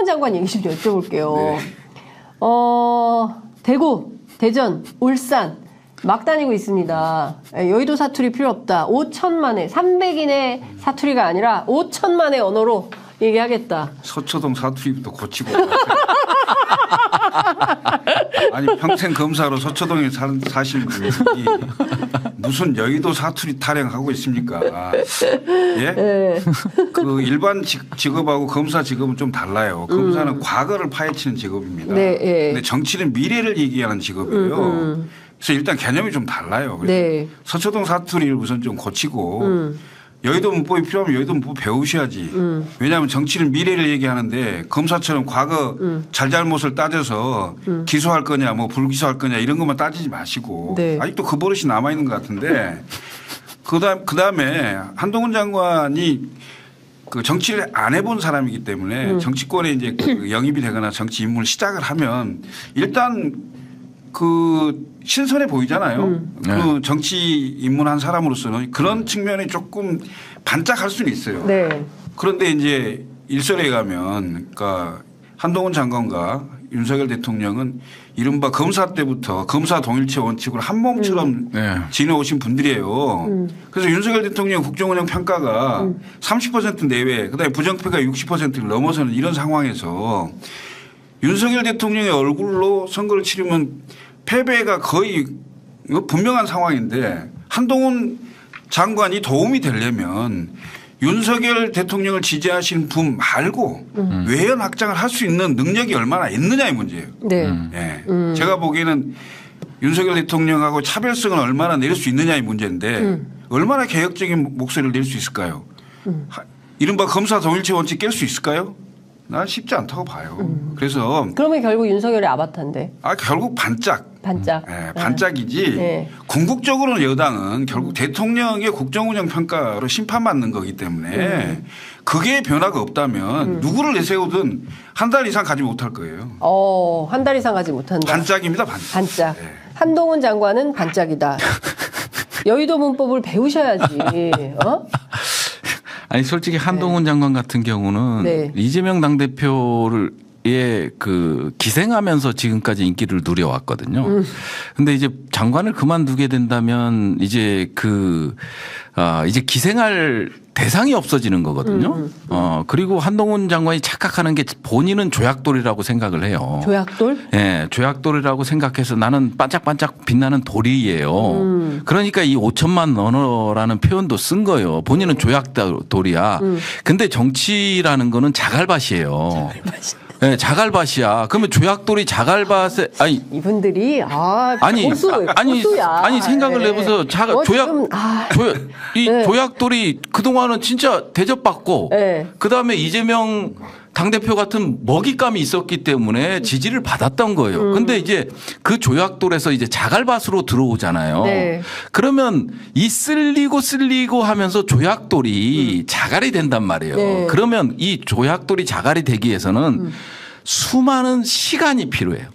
한동훈 장관 얘기 좀 여쭤볼게요. 네. 대구, 대전, 울산 막 다니고 있습니다. 여의도 사투리 필요 없다. 5천만의 300인의 사투리가 아니라 5천만의 언어로 얘기하겠다. 서초동 사투리부터 고치고. 아니 평생 검사로 서초동에 사신 분이 무슨 여의도 사투리 타령하고 있습니까? 예? 네. 그 일반 직업하고 검사 직업은 좀 달라요. 검사는 과거를 파헤치는 직업입니다. 네, 예. 근데 정치는 미래를 얘기하는 직업이에요. 그래서 일단 개념이 좀 달라요. 네. 서초동 사투리를 우선 좀 고치고 여의도 문법이 필요하면 여의도 문법 배우셔야지. 왜냐하면 정치는 미래를 얘기하는데 검사처럼 과거 잘잘못을 따져서 기소할 거냐 뭐 불기소할 거냐 이런 것만 따지지 마시고 네. 아직도 그 버릇이 남아있는 것 같은데 그다음에 한동훈 장관이 그 정치를 안 해본 사람이기 때문에 정치권에 이제 그 영입이 되거나 정치 입문을 시작을 하면 일단 그 신선해 보이잖아요. 그 정치 입문한 사람으로서는 그런 측면이 조금 반짝할 수는 있어요. 네. 그런데 이제 일설에 가면 그러니까 한동훈 장관과 윤석열 대통령은 이른바 검사 때부터 검사 동일체 원칙으로 한 몸처럼 지내오신 분들이에요. 그래서 윤석열 대통령 국정운영 평가가 30% 내외 그다음에 부정평가 60%를 넘어서는 이런 상황에서 윤석열 대통령의 얼굴로 선거를 치르면 패배가 거의 분명한 상황인데 한동훈 장관이 도움이 되려면 윤석열 대통령을 지지하시는 분 말고 외연 확장을 할 수 있는 능력이 얼마나 있느냐의 문제예요. 네. 네. 제가 보기에는 윤석열 대통령하고 차별성을 얼마나 낼 수 있느냐의 문제인데 얼마나 개혁적인 목소리를 낼 수 있을까요? 이른바 검사 동일체 원칙 깰 수 있을까요? 난 쉽지 않다고 봐요. 그래서 그러면 결국 윤석열의 아바타인데. 결국 반짝. 반짝. 네, 반짝이지. 네. 궁극적으로는 여당은 결국 대통령의 국정운영 평가로 심판받는 거기 때문에 그게 변화가 없다면 누구를 내세우든 한 달 이상 가지 못할 거예요. 한 달 이상 가지 못한다. 반짝입니다. 반짝. 반짝. 네. 한동훈 장관은 반짝이다. 여의도 문법을 배우셔야지. 아니 솔직히 한동훈 장관 같은 경우는 네. 이재명 당대표를 그 기생하면서 지금까지 인기를 누려왔거든요. 근데 이제 장관을 그만두게 된다면 이제 이제 기생할 대상이 없어지는 거거든요. 그리고 한동훈 장관이 착각하는 게 본인은 조약돌이라고 생각을 해요. 조약돌? 네, 조약돌이라고 생각해서 나는 반짝반짝 빛나는 돌이에요. 그러니까 이 5천만 언어라는 표현도 쓴 거예요. 본인은 조약돌이야. 근데 정치라는 거는 자갈밭이에요. 네, 자갈밭이야. 그러면 조약돌이 자갈밭에 이분들이 고수야. 생각을 해보세요. 조약돌이 그동안은 진짜 대접받고 그다음에 이재명 당대표 같은 먹잇감이 있었기 때문에 지지를 받았던 거예요. 근데 이제 그 조약돌에서 이제 자갈밭으로 들어오잖아요. 네. 그러면 이 쓸리고 하면서 조약돌이 자갈이 된단 말이에요. 네. 그러면 이 조약돌이 자갈이 되기 위해서는 수많은 시간이 필요해요.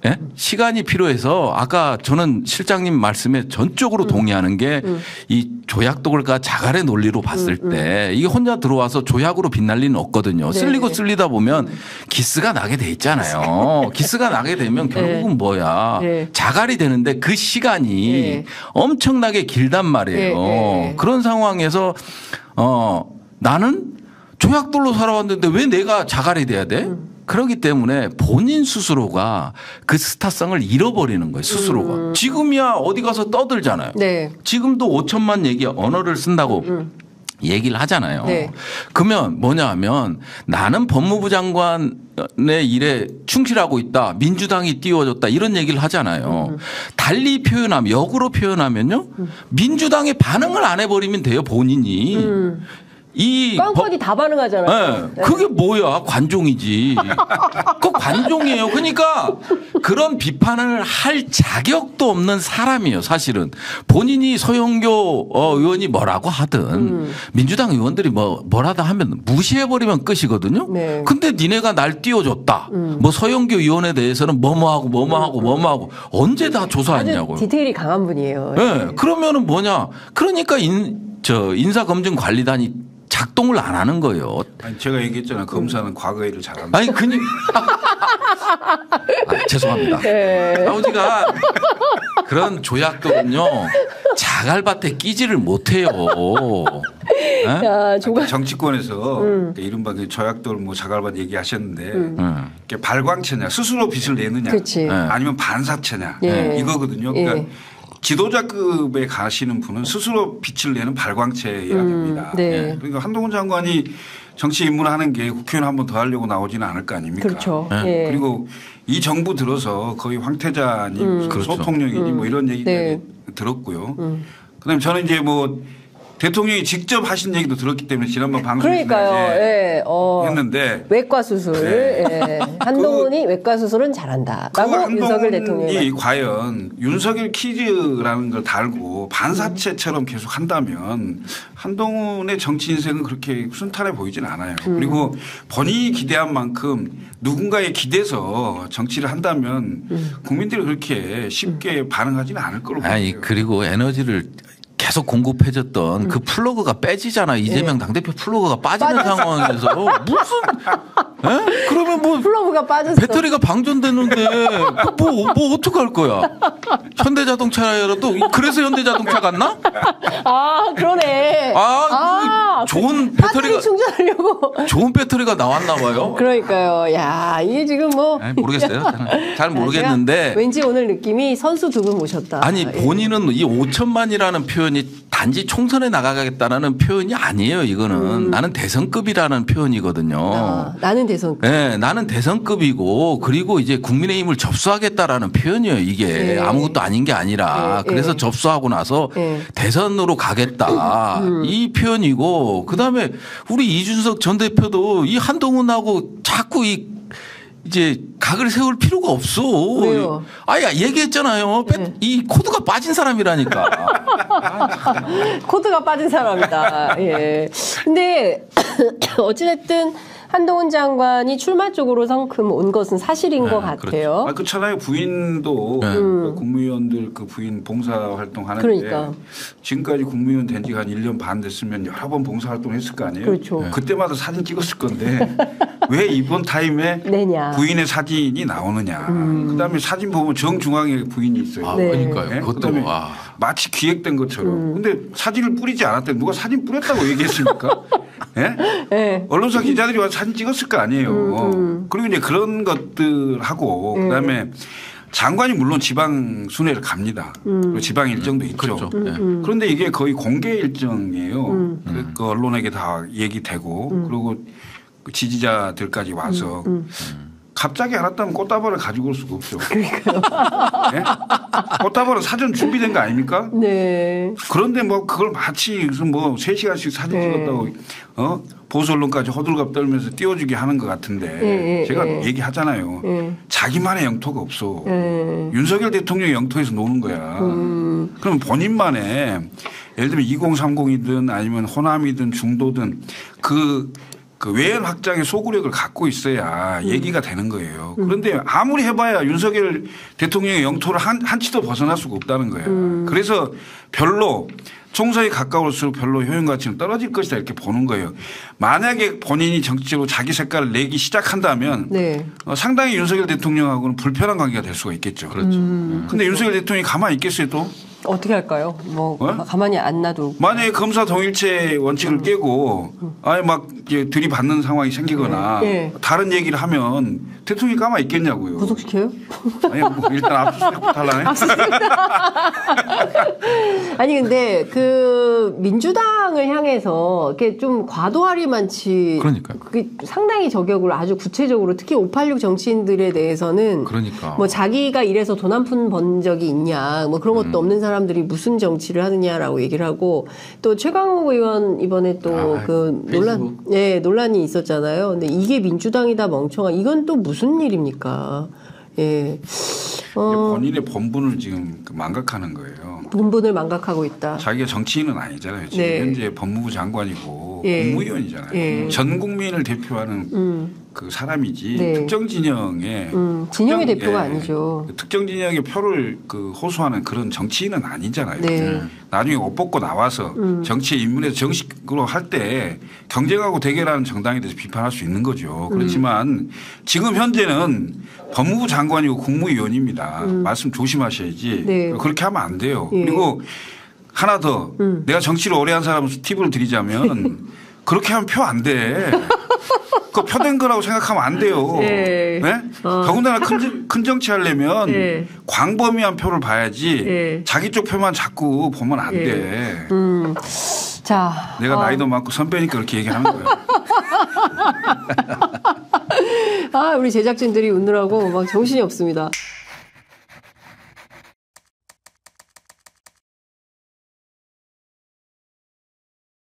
네? 시간이 필요해서 아까 저는 실장님 말씀에 전적으로 동의하는 게 이 조약돌과 자갈의 논리로 봤을 때 이게 혼자 들어와서 조약으로 빛날 리는 없거든요. 네. 쓸리다 보면 기스가 나게 돼 있잖아요. 기스가 나게 되면 결국은 뭐야. 네. 자갈이 되는데 그 시간이 엄청나게 길단 말이에요. 그런 상황에서 나는 조약돌로 살아왔는데 왜 내가 자갈이 돼야 돼? 그렇기 때문에 본인 스스로가 그 스타성을 잃어버리는 거예요. 스스로가. 지금이야 어디 가서 떠들잖아요. 네. 지금도 5천만 언어를 쓴다고 얘기를 하잖아요. 네. 그러면 뭐냐 하면 나는 법무부 장관의 일에 충실하고 있다. 민주당이 띄워줬다. 이런 얘기를 하잖아요. 달리 표현하면 역으로 표현하면요. 민주당에 반응을 안 해버리면 돼요. 본인이. 꽝꽝이 다 반응하잖아요. 네. 그게 뭐야 관종이지. 그 관종이에요. 그러니까 그런 비판을 할 자격도 없는 사람이에요. 사실은 본인이 서영교 의원이 뭐라고 하든 민주당 의원들이 뭐라도 하면 무시해버리면 끝이거든요. 네. 근데 니네가 날 띄워줬다. 뭐 서영교 의원에 대해서는 뭐뭐하고 언제 다 조사했냐고요. 디테일이 강한 분이에요. 네. 그러면은 뭐냐. 그러니까 인사검증관리단이 작동을 안 하는 거예요. 아니, 제가 얘기했잖아요. 검사는 과거 일을 잘한다. 아니 죄송합니다. 네. 아버지가 그런 조약들은요 자갈밭에 끼지를 못해요. 야, 정치권에서 그러니까 이른바 그 조약돌 뭐 자갈밭 얘기하셨는데 이게 발광체냐 스스로 빚을 내느냐 그치. 아니면 반사체냐 예. 이거거든요. 그러니까 예. 지도자급에 가시는 분은 스스로 빚을 내는 발광체여야 됩니다. 네. 그러니까 한동훈 장관이 정치 입문을 하는 게 국회의원 한 번 더 하려고 나오지는 않을 거 아닙니까? 그렇죠. 예. 그리고 이 정부 들어서 거의 황태자니 그렇죠. 소통령이니 뭐 이런 얘기까지 네. 들었고요. 그다음에 저는 이제 뭐 대통령이 직접 하신 얘기도 들었기 때문에 지난번 방송에서 그러니까요. 예. 했는데 외과 수술. 네. 예. 한동훈이 외과 수술은 잘한다라고 윤석열 대통령이 한동훈이 과연 윤석열 퀴즈라는 걸 달고 반사체처럼 계속 한다면 한동훈의 정치 인생은 그렇게 순탄해 보이진 않아요. 그리고 본인이 기대한 만큼 누군가에 기대서 정치를 한다면 국민들이 그렇게 쉽게 반응하지는 않을 거로 보여요. 아니 그리고 에너지를 계속 공급해줬던 그 플러그가 빼지잖아. 이재명 당대표 플러그가 빠지는 상황에서 무슨 그러면 뭐 플러그가 빠졌어. 배터리가 방전되는데 뭐 어떡할 거야. 현대자동차라도 그래서 현대자동차 갔나? 아 그러네. 좋은 배터리 충전하려고. 좋은 배터리가 나왔나 봐요. 그러니까요. 야 이게 지금 뭐 모르겠어요. 잘 모르겠는데 왠지 오늘 느낌이 선수 두 분 모셨다. 아니 본인은 이 5천만이라는 표현이 단지 총선에 나가겠다는 표현이 아니에요. 이거는 나는 대선급이라는 표현이거든요. 나는 대선급. 네, 나는 대선급이고 그리고 이제 국민의힘을 접수하겠다라는 표현이에요. 이게 네. 아무것도 아닌 게 아니라 그래서 접수하고 나서 대선으로 가겠다 이 표현이고 그다음에 우리 이준석 전 대표도 이 한동훈하고 자꾸 이제 각을 세울 필요가 없어. 왜요? 얘기했잖아요. 이 코드가 빠진 사람이라니까. 코드가 빠진 사람이다. 예. 근데 어찌됐든 한동훈 장관이 출마 쪽으로 성큼 온 것은 사실인 것 같아요. 그렇잖아요. 부인도 국무위원들 그 부인 봉사 활동하는데 그러니까. 지금까지 국무위원 된 지가 한 1년 반 됐으면 여러 번 봉사 활동했을 거 아니에요. 그렇죠. 그때마다 사진 찍었을 건데 왜 이번 타임에 내냐. 부인의 사진이 나오느냐. 그다음에 사진 보면 정중앙에 부인이 있어요. 네. 그러니까요. 네? 그것도 그다음에 마치 기획된 것처럼. 근데 사진을 뿌리지 않았대. 누가 사진 뿌렸다고 얘기했습니까? 예? 네. 언론사 기자들이 와서 사진 찍었을 거 아니에요. 그리고 이제 그런 것들하고 그다음에 장관이 물론 지방 순회를 갑니다. 그리고 지방 일정도 있죠. 그렇죠. 그런데 이게 거의 공개 일정이에요. 그 언론에게 다 얘기되고 그리고 그 지지자들까지 와서 갑자기 알았다면 꽃다발을 가지고 올 수가 없죠. 그러니까요. 네? 꽃다발은 사전 준비된 거 아닙니까? 네. 그런데 뭐 그걸 마치 무슨 뭐 3시간씩 사진 찍었다고 보수 언론까지 호들갑 떨면서 띄워주게 하는 것 같은데 제가 얘기하잖아요. 자기만의 영토가 없어. 윤석열 대통령의 영토에서 노는 거야. 그럼 본인만의 예를 들면 2030이든 아니면 호남이든 중도든 그 외연 확장의 소구력을 갖고 있어야 얘기가 되는 거예요. 그런데 아무리 해봐야 윤석열 대통령의 영토를 한 치도 벗어날 수가 없다는 거예요. 그래서 별로 총선에 가까울수록 별로 효용 가치는 떨어질 것이다 이렇게 보는 거예요. 만약에 본인이 정치적으로 자기 색깔을 내기 시작한다면 상당히 윤석열 대통령하고는 불편한 관계가 될 수가 있겠죠. 그렇죠. 근데 윤석열 대통령이 가만히 있겠어요 또? 어떻게 할까요? 뭐 가만히 안 놔두고. 만약에 검사 동일체 원칙을 깨고 아예 막 들이받는 상황이 생기거나 다른 얘기를 하면 대통령이 가만히 있겠냐고요. 구속시켜요? 아니 뭐 일단 압수수색부터 하려네. 아니 근데 그 민주당을 향해서 이렇게 좀 과도하리만치 그러니까요. 그게 상당히 저격을 아주 구체적으로 특히 586 정치인들에 대해서는 그러니까. 뭐 자기가 이래서 돈 한 푼 번 적이 있냐 뭐 그런 것도 없는 사람들이 무슨 정치를 하느냐라고 얘기를 하고 또 최강욱 의원 이번에 또 그 논란이 있었잖아요. 근데 이게 민주당이다 멍청아 이건 또 무슨 일입니까? 예. 본인의 본분을 지금 망각하는 거예요. 본분을 망각하고 있다. 자기가 정치인은 아니잖아요. 지금 현재 법무부 장관이고 국무위원이잖아요. 전 국민을 대표하는 그 사람이지 네. 특정 진영의 진영의 대표가 아니죠. 특정 진영의 표를 그 호소하는 그런 정치인은 아니잖아요. 네. 나중에 옷 벗고 나와서 정치에 입문해서 정식으로 할 때 경쟁하고 대결하는 정당에 대해서 비판할 수 있는 거죠. 그렇지만 지금 현재는 법무부 장관이고 국무위원입니다. 말씀 조심하셔야지. 네. 그렇게 하면 안 돼요. 예. 그리고 하나 더 내가 정치를 오래 한 사람으로서 팁을 드리자면 그렇게 하면 표 안 돼. 그거 표된 거라고 생각하면 안 돼요. 네. 네? 더군다나 큰 정치 하려면 네. 광범위한 표를 봐야지 네. 자기 쪽 표만 자꾸 보면 안 돼. 자, 내가 나이도 많고 선배니까 그렇게 얘기하는 거예요. 우리 제작진들이 웃느라고 막 정신이 없습니다.